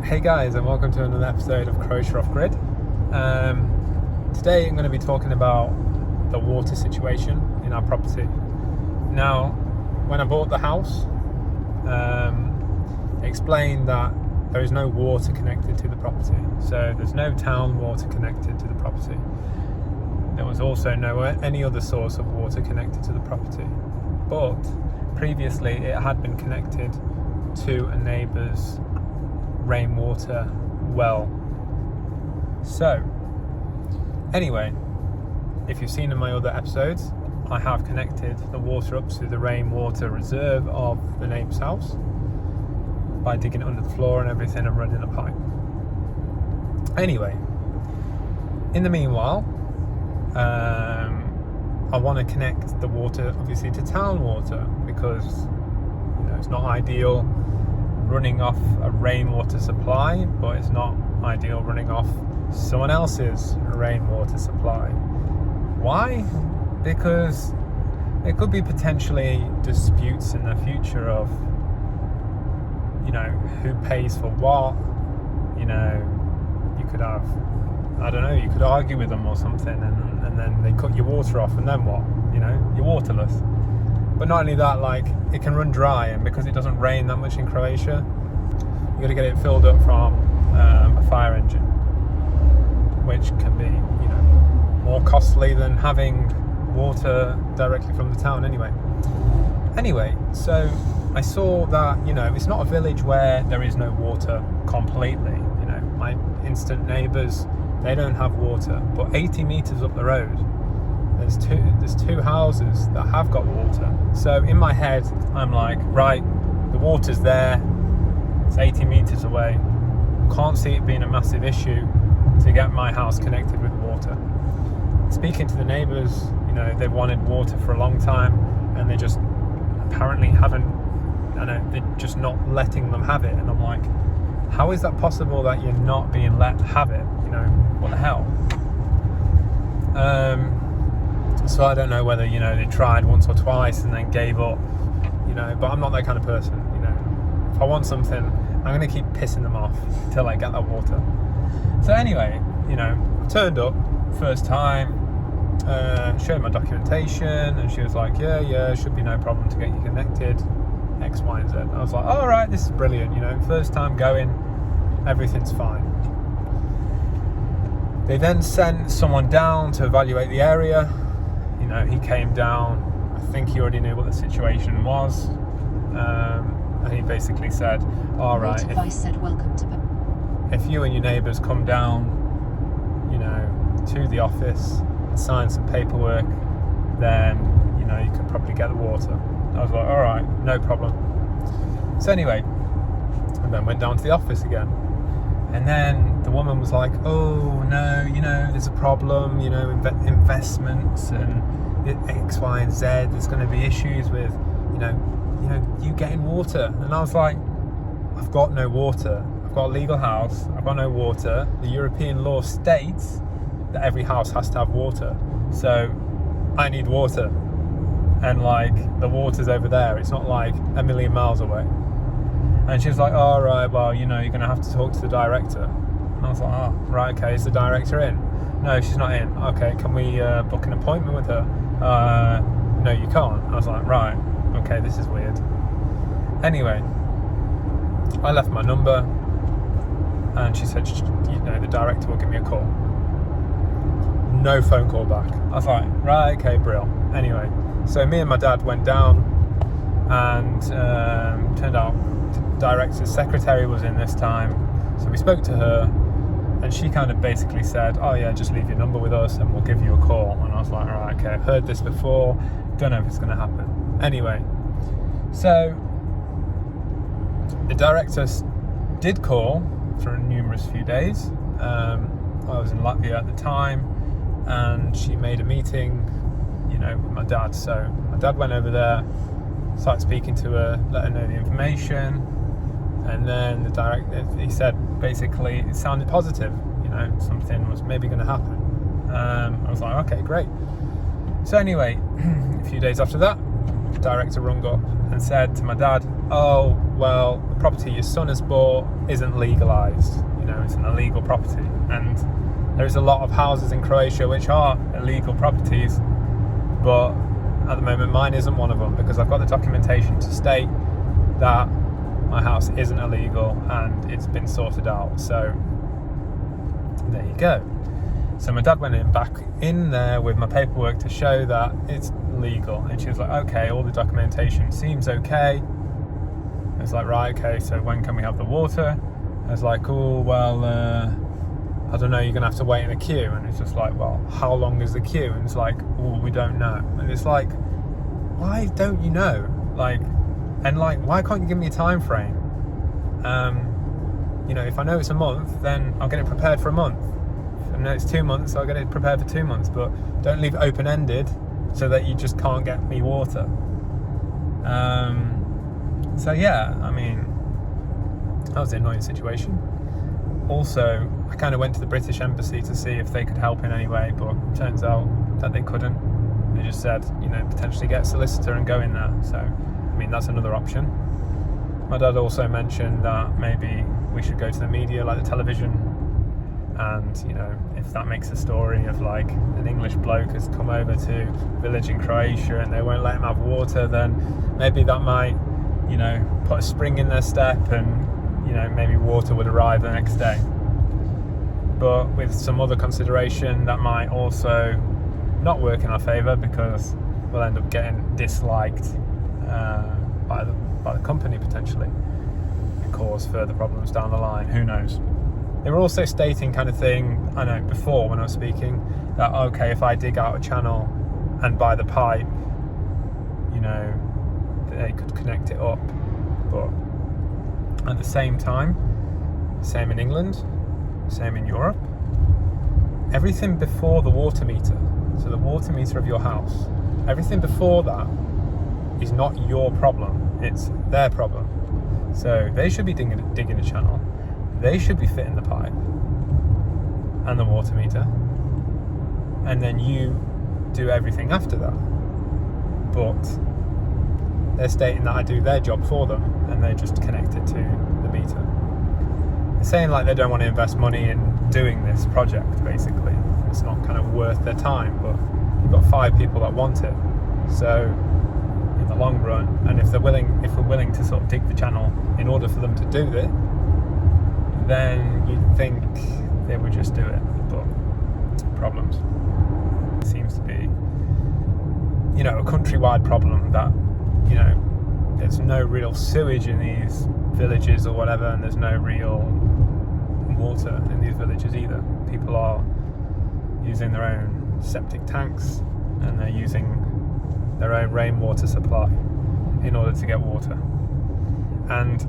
Hey guys, and welcome to another episode of Croatia Off Grid. Today I'm going to be talking about the water situation in our property. Now, when I bought the house, it explained that there is no water connected to the property. So there's no town water connected to the property. There was also any other source of water connected to the property. But previously it had been connected to a neighbour's rainwater well. So anyway, if you've seen in my other episodes, I have connected the water up to the rainwater reserve of the neighbour's house by digging it under the floor and everything and running a pipe. Anyway, in the meanwhile, I want to connect the water obviously to town water because it's not ideal running off a rainwater supply, but it's not ideal running off someone else's rainwater supply. Why? Because there could be potentially disputes in the future of who pays for what. You could have, you could argue with them or something, and then they cut your water off, and then what? You're waterless. But not only that, it can run dry, and because it doesn't rain that much in Croatia, you got to get it filled up from a fire engine, which can be, more costly than having water directly from the town Anyway, so I saw that, it's not a village where there is no water completely. My instant neighbours, they don't have water, but 80 metres up the road, there's two houses that have got water. So in my head, I'm like, right, the water's there, it's 80 metres away, can't see it being a massive issue to get my house connected with water. Speaking to the neighbours, they've wanted water for a long time, and they just apparently haven't, they're just not letting them have it. And I'm like, how is that possible that you're not being let have it? What the hell? So I don't know whether, they tried once or twice and then gave up, but I'm not that kind of person. If I want something, I'm going to keep pissing them off until I get that water. So anyway, I turned up first time, showed my documentation, and she was like, yeah, should be no problem to get you connected, X, Y, and Z. I was like, all right, this is brilliant, first time going, everything's fine. They then sent someone down to evaluate the area. He came down, I think he already knew what the situation was, and he basically said, all right, if you and your neighbours come down, to the office and sign some paperwork, then, you could probably get the water. I was like, all right, no problem. So anyway, I then went down to the office again. And then the woman was like, oh no, there's a problem, investments and X, Y, and Z. There's going to be issues with, you getting water. And I was like, I've got no water. I've got a legal house. I've got no water. The European law states that every house has to have water. So I need water. And the water's over there. It's not like a million miles away. And she was like, all right, well, you're going to have to talk to the director. And I was like, oh, right, okay, is the director in? No, she's not in. Okay, can we book an appointment with her? No, you can't. I was like, right, okay, this is weird. Anyway, I left my number, and she said, the director will give me a call. No phone call back. I was like, right, okay, brill. Anyway, so me and my dad went down, and turned out the director's secretary was in this time. So we spoke to her, and she kind of basically said, oh yeah, just leave your number with us and we'll give you a call. And I was like, all right, okay, I've heard this before, don't know if it's going to happen. Anyway, so the director did call for a numerous few days. I was in Latvia at the time, and she made a meeting, with my dad. So my dad went over there, started speaking to her, let her know the information, and then the director, he said basically it sounded positive, something was maybe going to happen. I was like, okay, great. So anyway, a few days after that, director rung up and said to my dad, oh, well, the property your son has bought isn't legalised. It's an illegal property. And there's a lot of houses in Croatia which are illegal properties, but at the moment mine isn't one of them, because I've got the documentation to state that my house isn't illegal and it's been sorted out. So there you go. So my dad went back in there with my paperwork to show that it's legal, and she was like, okay, all the documentation seems okay. I was like, right, okay, so when can we have the water? I was like, oh, well, I don't know, you're gonna have to wait in a queue. And it's just like, well, how long is the queue? And it's like, oh, we don't know. And it's like, why don't you know? Why can't you give me a time frame? If I know it's a month, then I'll get it prepared for a month. If I know it's 2 months, I'll get it prepared for 2 months, but don't leave it open-ended so that you just can't get me water. So yeah, that was an annoying situation. Also, I kind of went to the British Embassy to see if they could help in any way, but turns out that they couldn't. They just said, potentially get a solicitor and go in there. So, that's another option. My dad also mentioned that maybe we should go to the media, like the television, and, if that makes a story of like an English bloke has come over to a village in Croatia and they won't let him have water, then maybe that might, put a spring in their step, and maybe water would arrive the next day. But with some other consideration, that might also not work in our favour, because we'll end up getting disliked by the company potentially, and cause further problems down the line. Who knows? They were also stating kind of thing, I know before when I was speaking, that okay, if I dig out a channel and buy the pipe, they could connect it up. But at the same time, same in England, same in Europe, everything before the water meter, so the water meter of your house, everything before that is not your problem, it's their problem. So they should be digging a channel, they should be fitting the pipe and the water meter, and then you do everything after that. But they're stating that I do their job for them and they just connect it to the meter. They're saying like they don't want to invest money in doing this project, basically. It's not kind of worth their time, but you've got 5 people that want it. So in the long run, and if we're willing to sort of dig the channel in order for them to do it, then you'd think they would just do it. But problems. It seems to be, a countrywide problem that, there's no real sewage in these villages or whatever, and there's no real water in these villages either. People are using their own septic tanks, and they're using their own rainwater supply in order to get water. And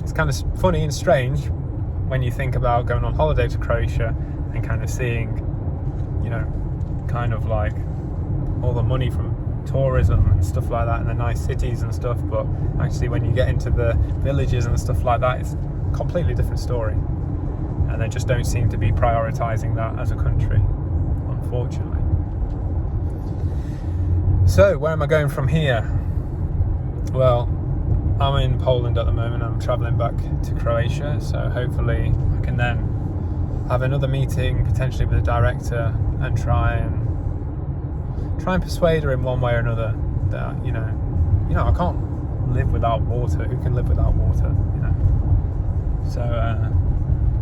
it's kind of funny and strange when you think about going on holiday to Croatia and kind of seeing, kind of like all the money from tourism and stuff like that, and the nice cities and stuff, but actually when you get into the villages and stuff like that, it's a completely different story, and they just don't seem to be prioritising that as a country, unfortunately. So where am I going from here? Well, I'm in Poland at the moment. I'm travelling back to Croatia, so hopefully I can then have another meeting potentially with the director and try and persuade her in one way or another that I can't live without water. Who can live without water? So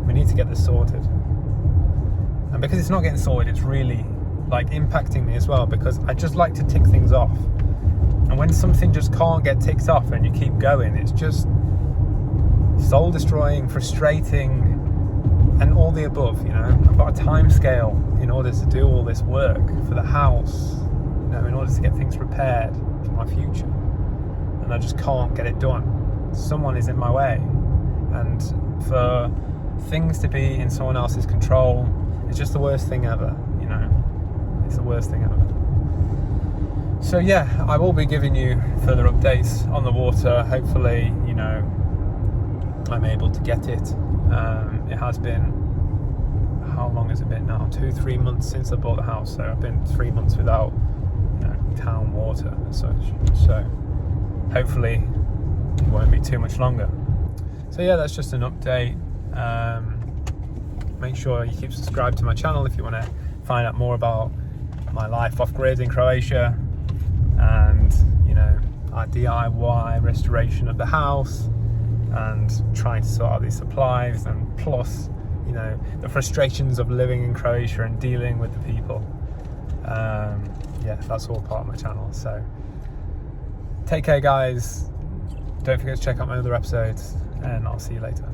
we need to get this sorted. And because it's not getting sorted, it's really like impacting me as well, because I just like to tick things off. And when something just can't get ticked off and you keep going, it's just soul destroying, frustrating, and all the above. I've got a time scale in order to do all this work for the house, in order to get things repaired for my future, and I just can't get it done. Someone is in my way, and for things to be in someone else's control is just the worst thing ever. It's the worst thing ever. So yeah, I will be giving you further updates on the water. Hopefully, I'm able to get it. It has been, how long has it been now? 2-3 months since I bought the house. So I've been 3 months without, town water as such. So hopefully it won't be too much longer. So yeah, that's just an update. Make sure you keep subscribed to my channel if you want to find out more about my life off grid in Croatia, and our DIY restoration of the house, and trying to sort out these supplies, and plus the frustrations of living in Croatia and dealing with the people. Yeah, that's all part of my channel. So take care, guys. Don't forget to check out my other episodes, and I'll see you later.